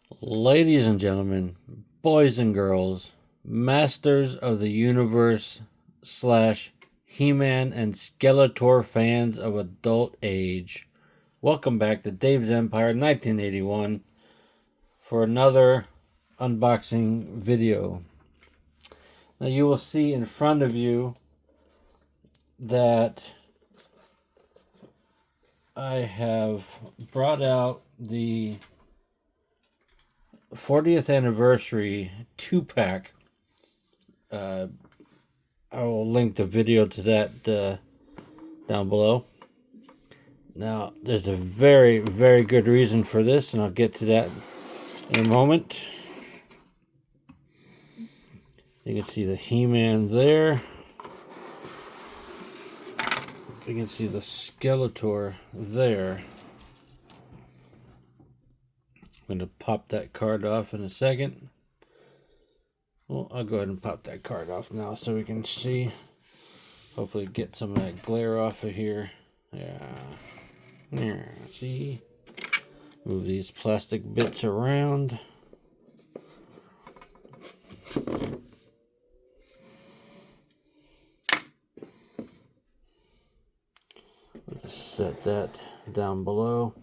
Ladies and gentlemen, boys and girls, masters of the universe / He-Man and Skeletor fans of adult age, welcome back to Dave's Empire 1981 for another unboxing video. Now you will see in front of you that I have brought out the 40th anniversary 2-pack. I will link the video to that down below. Now, there's a very, very good reason for this, and I'll get to that in a moment. You can see the He-Man there. You can see the Skeletor there. I'm going to pop that card off in a second. Well, I'll go ahead and pop that card off now so we can see. Hopefully get some of that glare off of here. Yeah, see? Move these plastic bits around. We'll just set that down below.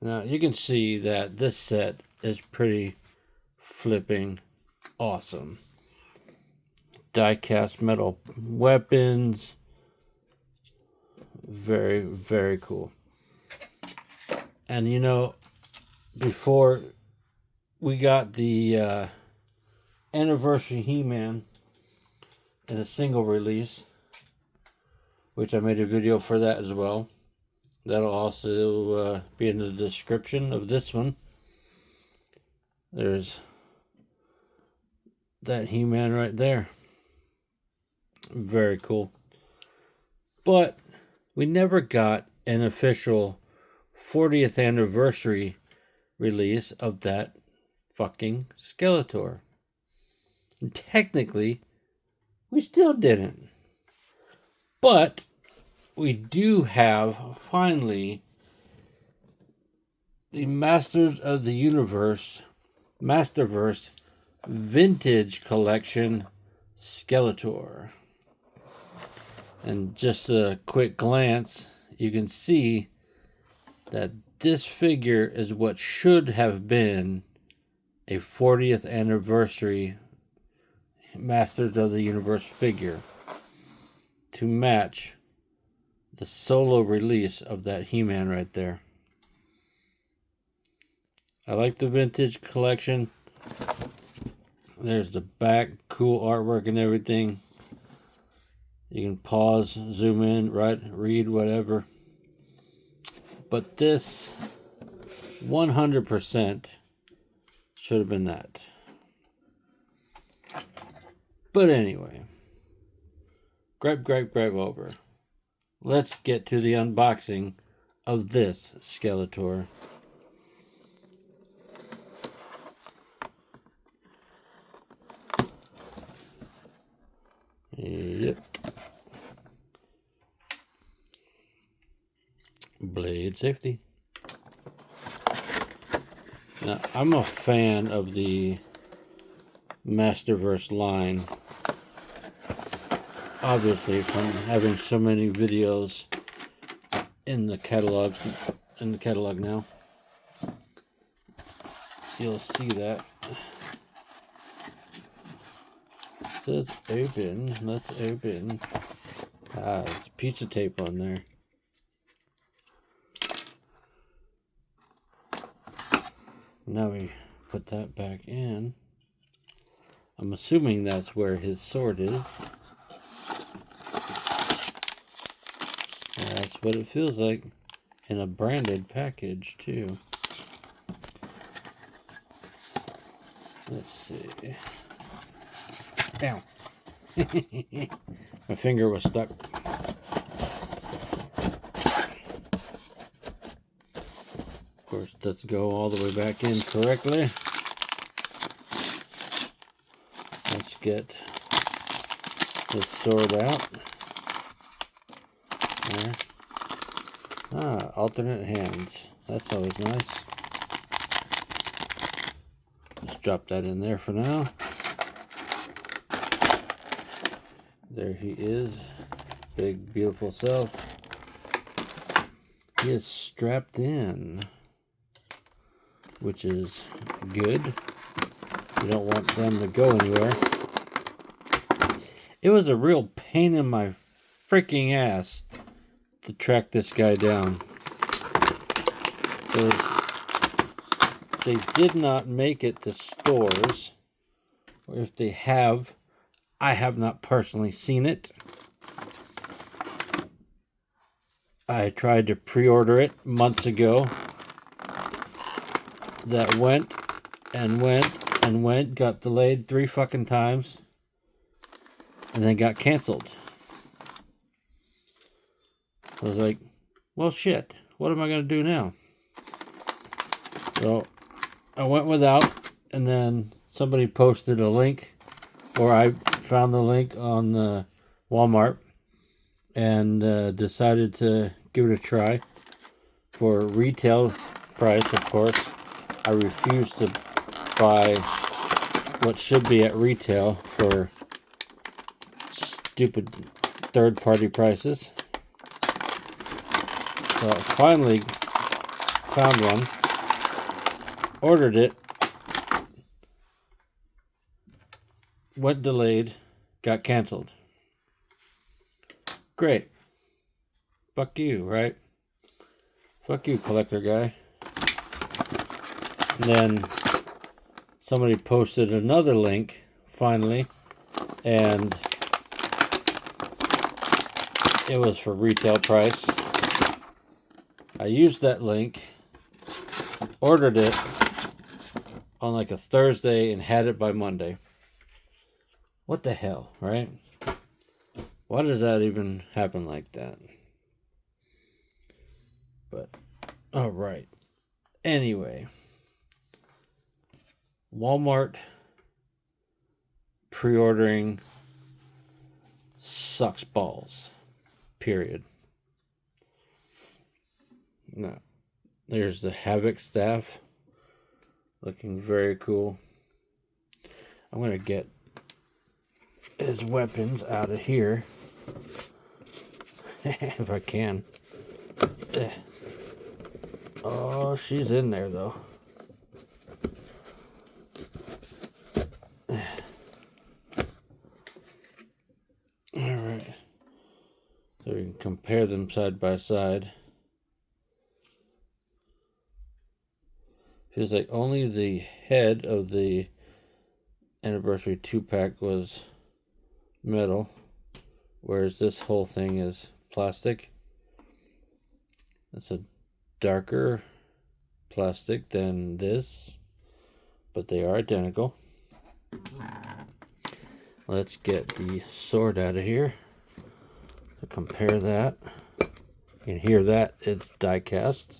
Now, you can see that this set is pretty flipping awesome. Die-cast metal weapons. Very, very cool. And you know, before we got the anniversary He-Man in a single release, which I made a video for that as well. That'll also be in the description of this one. There's that He-Man right there. Very cool. But we never got an official 40th anniversary release of that fucking Skeletor. And technically, we still didn't. But we do have, finally, the Masters of the Universe Masterverse Vintage Collection Skeletor. And just a quick glance, you can see that this figure is what should have been a 40th anniversary Masters of the Universe figure to match the solo release of that He-Man right there. I like the vintage collection. There's the back, cool artwork and everything. You can pause, zoom in, read, whatever. But this 100% should have been that. But anyway, gripe over. Let's get to the unboxing of this Skeletor. Yep. Blade safety. Now, I'm a fan of the Masterverse line. Obviously, from having so many videos in the catalog now, you'll see that. Let's open. There's pizza tape on there. Now we put that back in. I'm assuming that's where his sword is. That's what it feels like in a branded package, too. Let's see. Ow. My finger was stuck. Of course, let's go all the way back in correctly. Let's get this sword out. There. Alternate hands. That's always nice. Just drop that in there for now. There he is. Big, beautiful self. He is strapped in, which is good. You don't want them to go anywhere. It was a real pain in my freaking ass to track this guy down. They did not make it to stores, or if they have, I have not personally seen it. I tried to pre-order it months ago. That went and went and went, got delayed 3 fucking times, and then got canceled. I was like, well, shit, what am I going to do now? So I went without, and then somebody posted a link, or I found the link on Walmart, and decided to give it a try. For retail price, of course, I refuse to buy what should be at retail for stupid third-party prices. So I finally found one, ordered it, went delayed, got canceled. Great. Fuck you, right? Fuck you, collector guy. And then somebody posted another link, finally, and it was for retail price. I used that link, ordered it on like a Thursday, and had it by Monday. What the hell, right? Why does that even happen like that? But, alright. Anyway. Walmart pre-ordering sucks balls. Period. Now, there's the Havoc staff. Looking very cool. I'm going to get his weapons out of here. If I can. Oh, she's in there though. Alright. So we can compare them side by side. Feels like only the head of the Anniversary 2-pack was metal, whereas this whole thing is plastic. It's a darker plastic than this, but they are identical. Let's get the sword out of here to compare that. You can hear that it's die cast.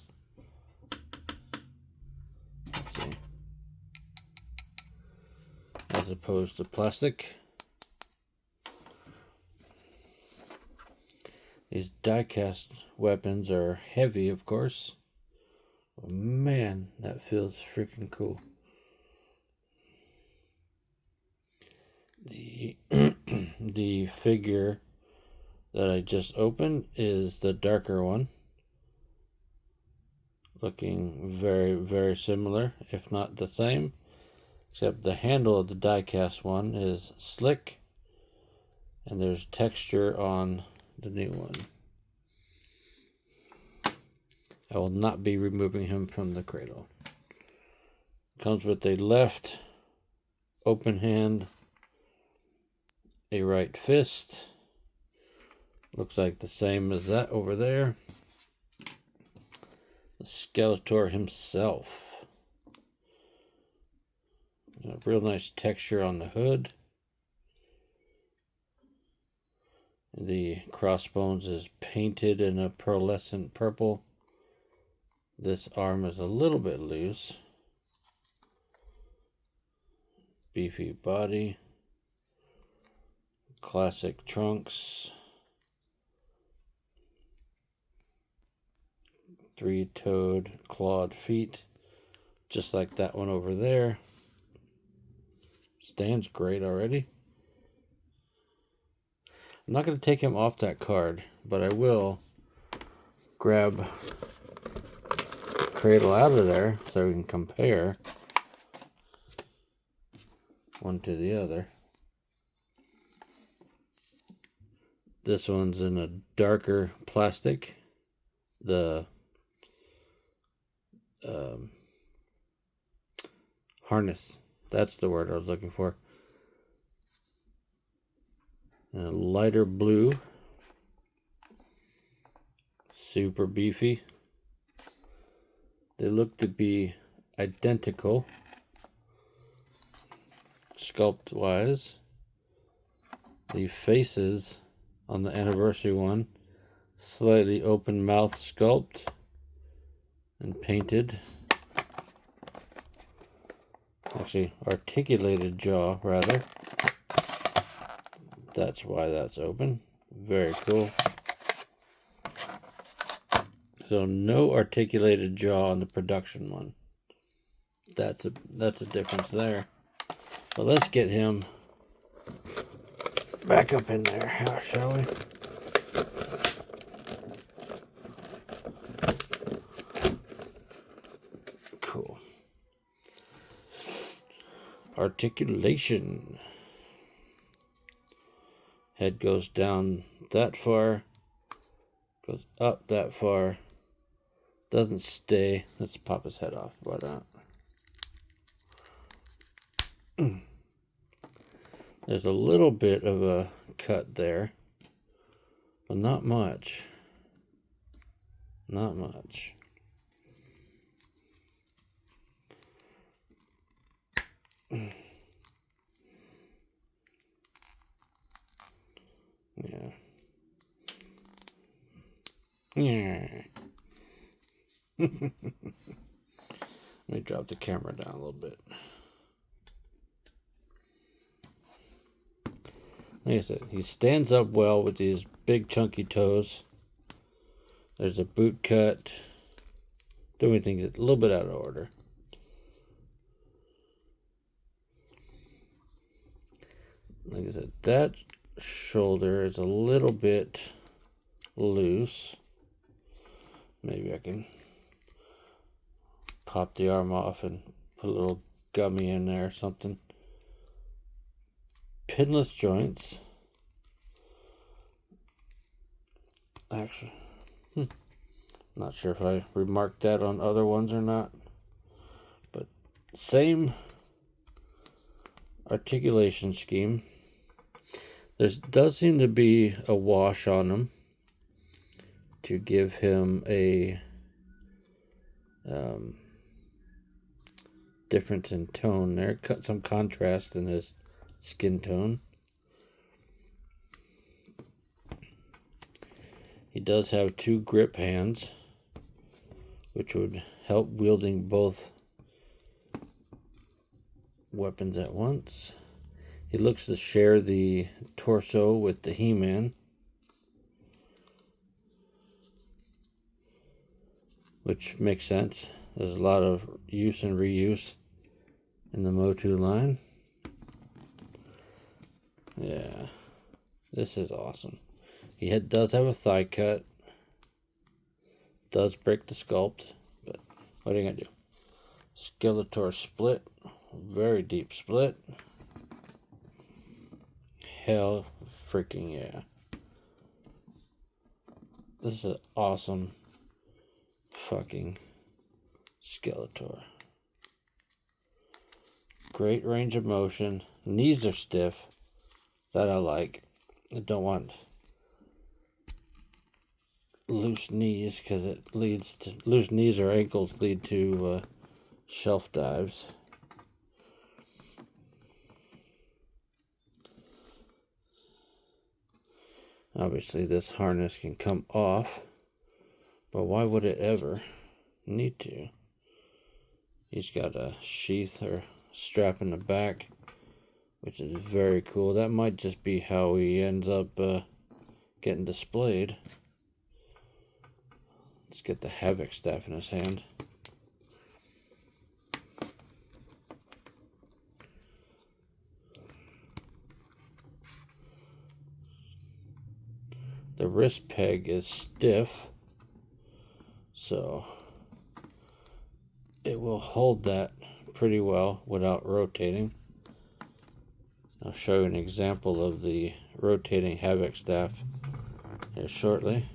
Let's see. As opposed to plastic. These die-cast weapons are heavy, of course. But man, that feels freaking cool. The figure that I just opened is the darker one. Looking very, very similar, if not the same. Except the handle of the die-cast one is slick. And there's texture on the new one. I will not be removing him from the cradle. Comes with a left open hand, a right fist. Looks like the same as that over there. The Skeletor himself. A real nice texture on the hood. The crossbones is painted in a pearlescent purple. This arm is a little bit loose. Beefy body. Classic trunks. 3-toed clawed feet. Just like that one over there. Stands great already. I'm not going to take him off that card, but I will grab Cradle out of there so we can compare one to the other. This one's in a darker plastic. The harness, that's the word I was looking for. And a lighter blue. Super beefy. They look to be identical sculpt wise. The faces on the anniversary one, slightly open mouth sculpt and painted. Actually, articulated jaw rather. That's why that's open. Very cool. So no articulated jaw on the production one. That's a difference there. So let's get him back up in there, shall we? Cool. Articulation. Head goes down that far, goes up that far, doesn't stay. Let's pop his head off. Why not? There's a little bit of a cut there, but not much. Not much. Yeah. Yeah. Let me drop the camera down a little bit. Like I said, he stands up well with these big chunky toes. There's a boot cut. Doing things a little bit out of order. Like I said, that shoulder is a little bit loose. Maybe I can pop the arm off and put a little gummy in there or something. Pinless joints. Actually, not sure if I remarked that on other ones or not. But same articulation scheme. There does seem to be a wash on them to give him a difference in tone there. Cut some contrast in his skin tone. He does have two grip hands, which would help wielding both weapons at once. He looks to share the torso with the He-Man, which makes sense. There's a lot of use and reuse in the Motu line. Yeah, this is awesome. He does have a thigh cut. Does break the sculpt, but what are you gonna do? Skeletor split, very deep split. Hell freaking yeah. This is an awesome fucking Skeletor. Great range of motion. Knees are stiff. That I like. I don't want loose knees because it leads to loose knees or ankles lead to shelf dives. Obviously this harness can come off, but why would it ever need to? He's got a sheath or strap in the back, which is very cool. That might just be how he ends up getting displayed. Let's get the Havoc staff in his hand. the wrist peg is stiff, so it will hold that pretty well without rotating. I'll show you an example of the rotating Havoc staff here shortly.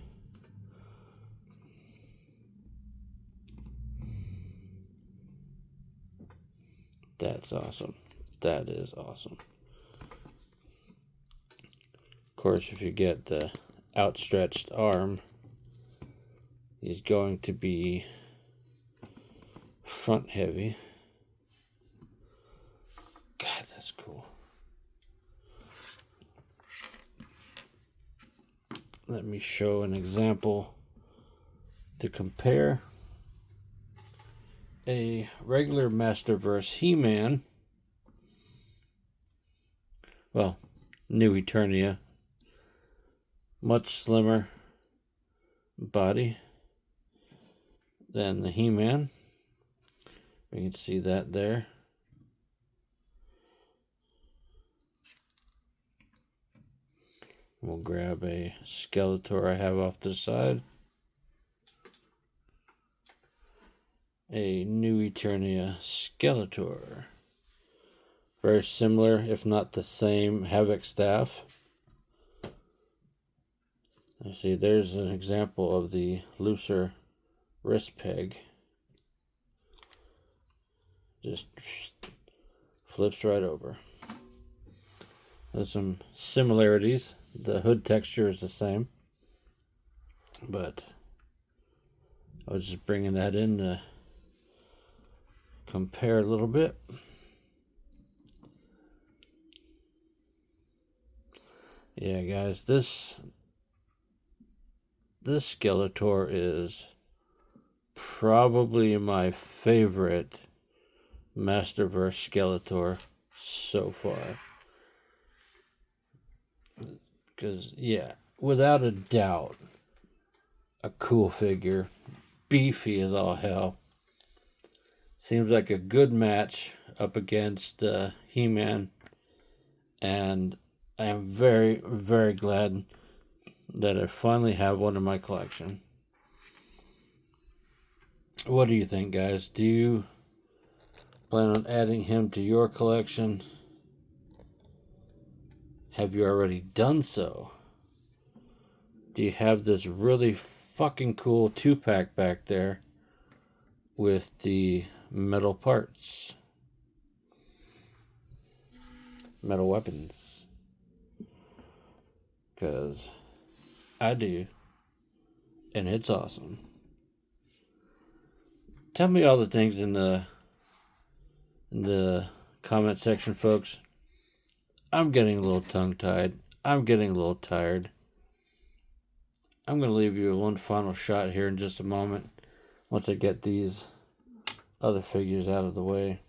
That's awesome. That is awesome. Of course, if you get the outstretched arm, he's going to be front heavy. God, that's cool. Let me show an example to compare a regular Masterverse He-Man, well, New Eternia, much slimmer body than the He-Man. We can see that there. We'll grab a Skeletor I have off to the side. A New Eternia Skeletor. Very similar, if not the same, Havoc staff. You see, there's an example of the looser wrist peg. Just flips right over. There's some similarities. The hood texture is the same, but I was just bringing that in to compare a little bit. Yeah, guys, this Skeletor is probably my favorite Masterverse Skeletor so far. Because, yeah, without a doubt, a cool figure. Beefy as all hell. Seems like a good match up against He-Man. And I am very, very glad that I finally have one in my collection. What do you think, guys? Do you plan on adding him to your collection? Have you already done so? Do you have this really fucking cool 2-pack back there with the metal parts? Metal weapons. Because I do. And it's awesome. Tell me all the things in the comment section, folks. I'm getting a little tongue-tied. I'm getting a little tired. I'm going to leave you one final shot here in just a moment, once I get these other figures out of the way.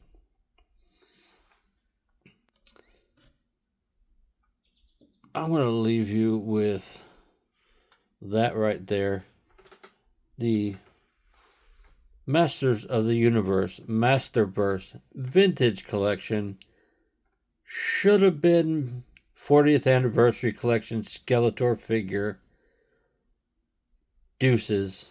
I'm going to leave you with that right there. The Masters of the Universe Masterverse Vintage Collection. Should have been 40th Anniversary Collection Skeletor figure. Deuces.